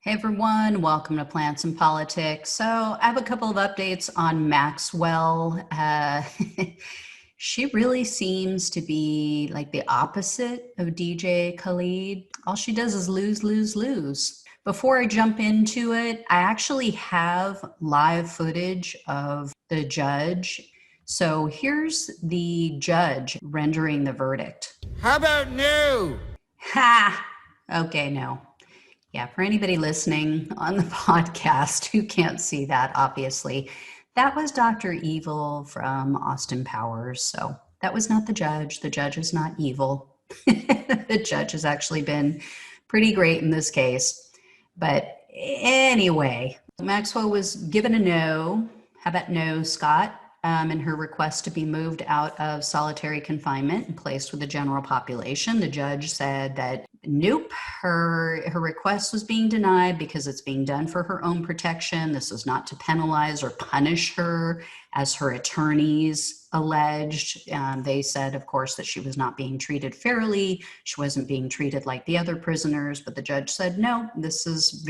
Hey everyone, welcome to Plants and Politics. So I have a couple of updates on Maxwell. She really seems to be like the opposite of DJ Khaled. All she does is lose, lose, lose. Before I jump into it, I actually have live footage of the judge. So here's the judge rendering the verdict. How about no? Ha! Okay, no. Yeah, for anybody listening on the podcast who can't see that, obviously, that was Dr. Evil from Austin Powers. So that was not the judge. The judge is not evil. The judge has actually been pretty great in this case. But anyway, Maxwell was given a no. How about no, Scott? In her request to be moved out of solitary confinement and placed with the general population. The judge said that nope, her request was being denied because it's being done for her own protection. This was not to penalize or punish her, as her attorneys alleged. They said, of course, that she was not being treated fairly. She wasn't being treated like the other prisoners. But the judge said, no, this is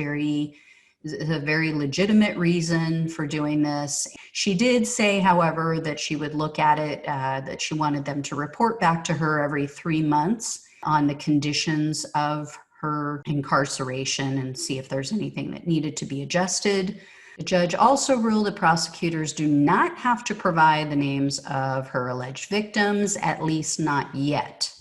a very legitimate reason for doing this. She did say, however, that she would look at it, that she wanted them to report back to her every 3 months on the conditions of her incarceration and see if there's anything that needed to be adjusted. The judge also ruled that prosecutors do not have to provide the names of her alleged victims, at least not yet.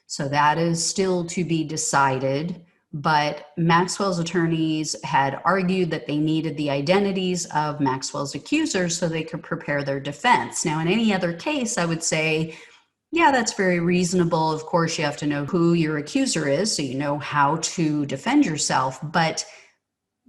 So that is still to be decided. But Maxwell's attorneys had argued that they needed the identities of Maxwell's accusers so they could prepare their defense. Now, in any other case, I would say, yeah, that's very reasonable. Of course, you have to know who your accuser is so you know how to defend yourself. But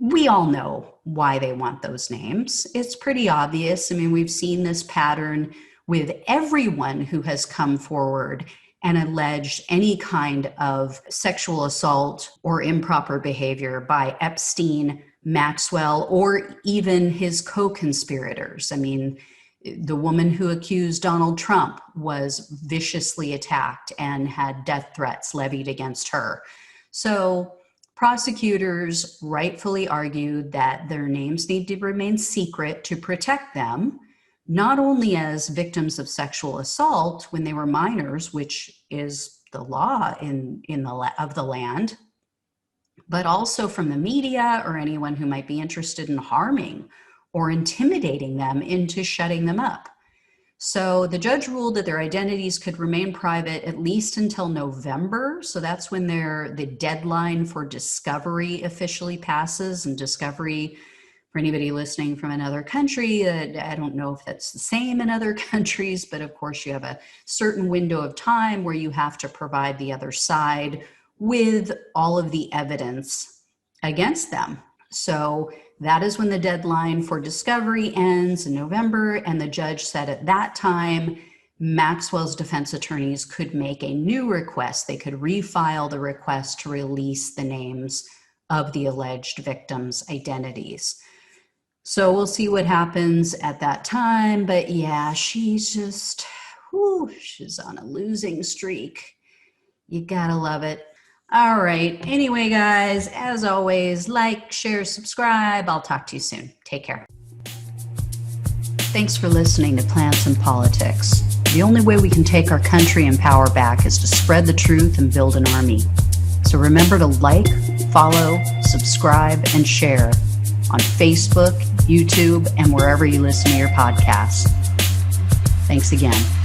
we all know why they want those names. It's pretty obvious. I mean, we've seen this pattern with everyone who has come forward and alleged any kind of sexual assault or improper behavior by Epstein, Maxwell, or even his co-conspirators. I mean, the woman who accused Donald Trump was viciously attacked and had death threats levied against her. So prosecutors rightfully argued that their names need to remain secret to protect them, not only as victims of sexual assault when they were minors, which is the law of the land, but also from the media or anyone who might be interested in harming or intimidating them into shutting them up. So the judge ruled that their identities could remain private at least until November. So that's when the deadline for discovery officially passes. And discovery, for anybody listening from another country, I don't know if that's the same in other countries, but of course you have a certain window of time where you have to provide the other side with all of the evidence against them. So that is when the deadline for discovery ends in November, and the judge said at that time, Maxwell's defense attorneys could make a new request. They could refile the request to release the names of the alleged victims' identities. So we'll see what happens at that time. But yeah, she's just, she's on a losing streak. You gotta love it. All right. Anyway, guys, as always, like, share, subscribe. I'll talk to you soon. Take care. Thanks for listening to Plants and Politics. The only way we can take our country and power back is to spread the truth and build an army. So remember to like, follow, subscribe, and share on Facebook, YouTube, and wherever you listen to your podcasts. Thanks again.